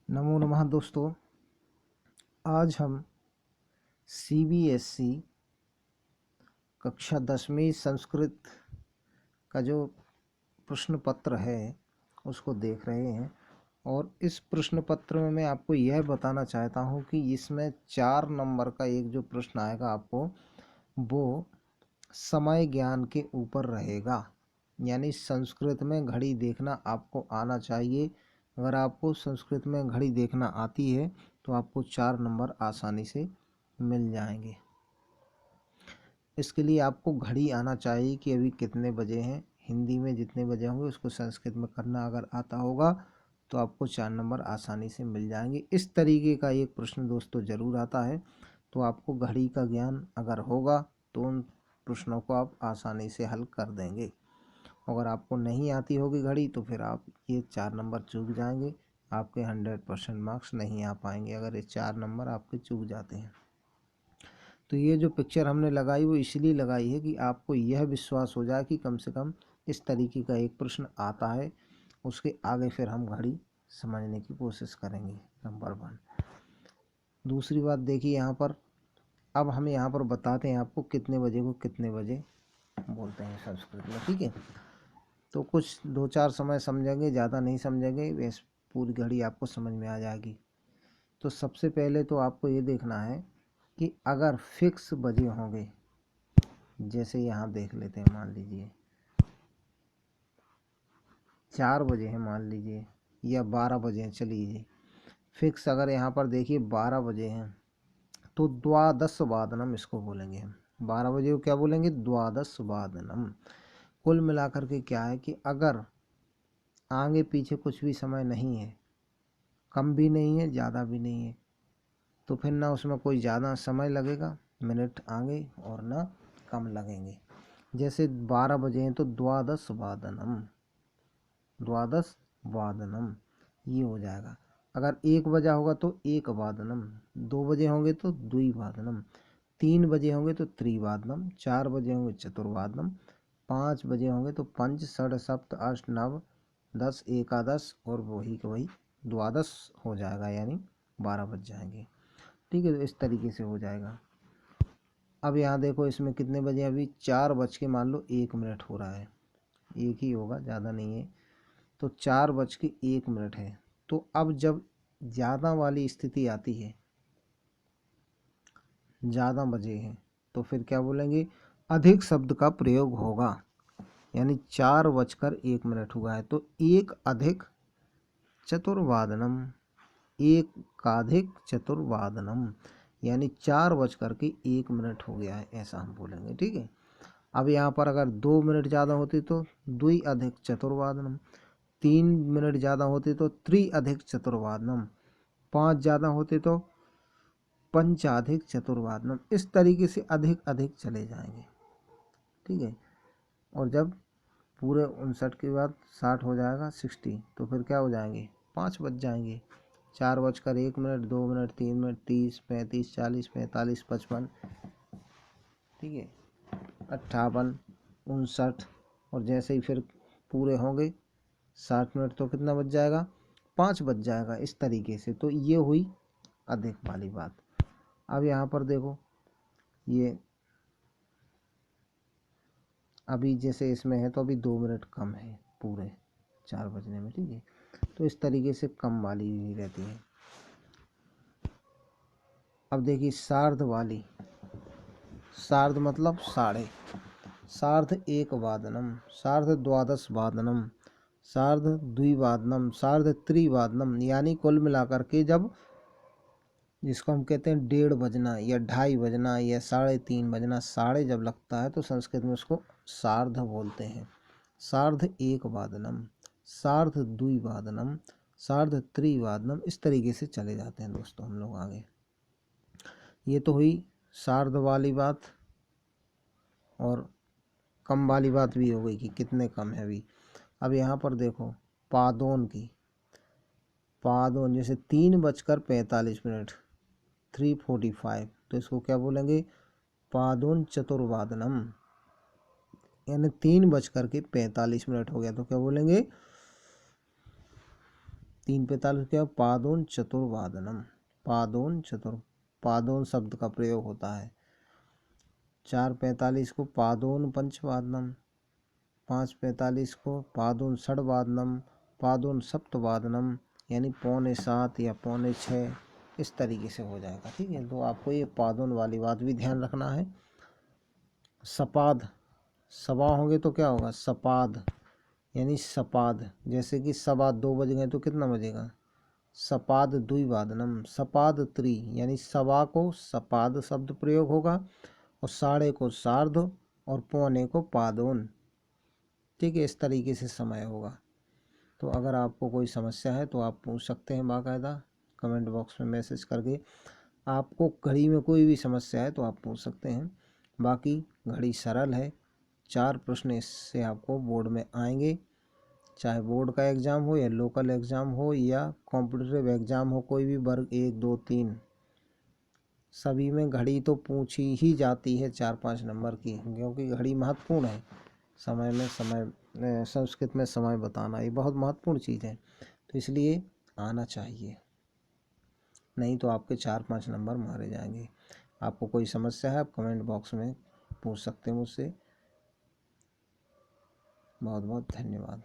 नमो नमः दोस्तों। आज हम सीबीएसई कक्षा 10वीं संस्कृत का जो प्रश्न पत्र है उसको देख रहे हैं। और इस प्रश्न पत्र में मैं आपको यह बताना चाहता हूँ कि इसमें 4 नंबर का एक जो प्रश्न आएगा आपको, वो समय ज्ञान के ऊपर रहेगा। यानी संस्कृत में घड़ी देखना आपको आना चाहिए। अगर आपको संस्कृत में घड़ी देखना आती है तो आपको 4 नंबर आसानी से मिल जाएंगे। इसके लिए आपको घड़ी आना चाहिए कि अभी कितने बजे हैं। हिंदी में जितने बजे होंगे उसको संस्कृत में करना अगर आता होगा तो आपको 4 नंबर आसानी से मिल जाएंगे। इस तरीके का एक प्रश्न दोस्तों ज़रूर आता है, तो आपको घड़ी का ज्ञान अगर होगा तो उन प्रश्नों को आप आसानी से हल कर देंगे। अगर आपको नहीं आती होगी घड़ी तो फिर आप ये 4 नंबर चूक जाएंगे। आपके 100% मार्क्स नहीं आ पाएंगे अगर ये 4 नंबर आपके चूक जाते हैं। तो ये जो पिक्चर हमने लगाई वो इसलिए लगाई है कि आपको यह विश्वास हो जाए कि कम से कम इस तरीके का एक प्रश्न आता है। उसके आगे फिर हम घड़ी समझने की कोशिश करेंगे। नंबर 1। दूसरी बात देखिए यहाँ पर, अब हम यहाँ पर बताते हैं आपको कितने बजे को कितने बजे बोलते हैं संस्कृत में। ठीक है, तो कुछ 2-4 समय समझेंगे, ज़्यादा नहीं समझेंगे, वैसे पूरी घड़ी आपको समझ में आ जाएगी। तो सबसे पहले तो आपको ये देखना है कि अगर फिक्स बजे होंगे, जैसे यहाँ देख लेते हैं, मान लीजिए 4 बजे हैं मान लीजिए, या 12 बजे हैं, चलिए फिक्स अगर यहाँ पर देखिए 12 बजे हैं तो द्वादश वादनम इसको बोलेंगे हम। 12 बजे को क्या बोलेंगे? द्वादश वादनम। कुल मिलाकर के क्या है कि अगर आगे पीछे कुछ भी समय नहीं है, कम भी नहीं है ज़्यादा भी नहीं है, तो फिर ना उसमें कोई ज़्यादा समय लगेगा, मिनट आगे, और ना कम लगेंगे। जैसे 12 बजे हैं तो द्वादश वादनम, द्वादश वादनम ये हो जाएगा। अगर 1 बजा होगा तो एक वादनम, 2 बजे होंगे तो द्विवादनम, 3 बजे होंगे तो त्रिवादनम, 4 बजे होंगे चतुर्वादनम, 5 बजे होंगे तो पंच, षड, सप्त, अष्ट, नव, 10, एकादश, और वही का वही द्वादश हो जाएगा, यानी 12 बज जाएंगे। ठीक है, तो इस तरीके से हो जाएगा। अब यहाँ देखो इसमें कितने बजे, अभी 4 बज के मान लो 1 मिनट हो रहा है, एक ही होगा, ज़्यादा नहीं है। तो 4 बज के 1 मिनट है। तो अब जब ज़्यादा वाली स्थिति आती है, ज़्यादा बजे हैं, तो फिर क्या बोलेंगे? अधिक शब्द का प्रयोग होगा। यानी 4 बजकर 1 मिनट हुआ है तो एक अधिक चतुर्वादनम, एक काधिक चतुर्वादनम, यानी 4 बजकर के 1 मिनट हो गया है, ऐसा हम बोलेंगे। ठीक है, अब यहाँ पर अगर 2 मिनट ज़्यादा होती तो द्वि अधिक चतुर्वादनम, 3 मिनट ज़्यादा होते तो त्रि अधिक चतुर्वादनम, 5 ज़्यादा होते तो पंचाधिक चतुर्वादनम। इस तरीके से अधिक अधिक चले जाएंगे। ठीक है, और जब पूरे 59 के बाद 60 हो जाएगा, 60, तो फिर क्या हो जाएंगे? 5 बज जाएंगे। 4 बजकर 1 मिनट, 2 मिनट, 3 मिनट, 30, 35, 40, 45, 55, ठीक है, 58, 59, और जैसे ही फिर पूरे होंगे 60 मिनट तो कितना बज जाएगा? 5 बज जाएगा। इस तरीके से तो ये हुई अधिक वाली बात। अब यहाँ पर देखो, ये अभी जैसे इसमें है तो अभी 2 मिनट कम है पूरे 4 बजने में। ठीक है, तो इस तरीके से कम वाली भी रहती है। अब देखिए सार्ध वाली, सार्ध मतलब साढ़े, सार्ध एक वादनम, सार्ध द्वादश वादनम, सार्ध द्विवादनम, सार्ध त्रिवादनम, यानी कुल मिलाकर के जब, जिसको हम कहते हैं 1:30 बजना या 2:30 बजना या 3:30 बजना, साढ़े जब लगता है तो संस्कृत में उसको सार्ध बोलते हैं। सार्ध एक वादनम, सार्ध द्विवादनम, सार्ध त्रिवादनम, इस तरीके से चले जाते हैं दोस्तों हम लोग आगे। ये तो हुई सार्ध वाली बात, और कम वाली बात भी हो गई कि कितने कम है अभी। अब यहाँ पर देखो पादोन की, पादोन जैसे 3:45, 3:45, तो इसको क्या बोलेंगे? पादोन चतुर्वादनम, यानी 3:45 हो गया तो क्या बोलेंगे? 3:45 क्या, पादोन चतुर्वादनम, पादोन शब्द का प्रयोग होता है। 4:45 को पादोन पंचवादनम, 5:45 को पादोन षड्वादनम, पादोन सप्तवादनम, यानी 6:45 या 6:45 इस तरीके से हो जाएगा। ठीक है, तो आपको ये पादोन वाली बात भी ध्यान रखना है। सपाद, सवा होंगे तो क्या होगा, सपाद, यानी सपाद, जैसे कि 2:15 बज गए तो कितना बजेगा, सपाद द्विवादनम, सपाद त्रि, यानी सवा को सपाद शब्द प्रयोग होगा और 6:30 को सार्ध और 6:45 को पादोन। ठीक है, इस तरीके से समय होगा। तो अगर आपको कोई समस्या है तो आप पूछ सकते हैं बाकायदा कमेंट बॉक्स में मैसेज करके। आपको घड़ी में कोई भी समस्या है तो आप पूछ सकते हैं। बाकी घड़ी सरल है, 4 प्रश्न इससे आपको बोर्ड में आएंगे, चाहे बोर्ड का एग्ज़ाम हो या लोकल एग्ज़ाम हो या कॉम्पिटिटिव एग्ज़ाम हो, कोई भी वर्ग 1, 2, 3, सभी में घड़ी तो पूछी ही जाती है 4-5 नंबर की, क्योंकि घड़ी महत्वपूर्ण है। समय में समय, संस्कृत में समय बताना ये बहुत महत्वपूर्ण चीज़ है, तो इसलिए आना चाहिए, नहीं तो आपके 4-5 नंबर मारे जाएंगे। आपको कोई समस्या है आप कमेंट बॉक्स में पूछ सकते हैं मुझसे। बहुत बहुत धन्यवाद।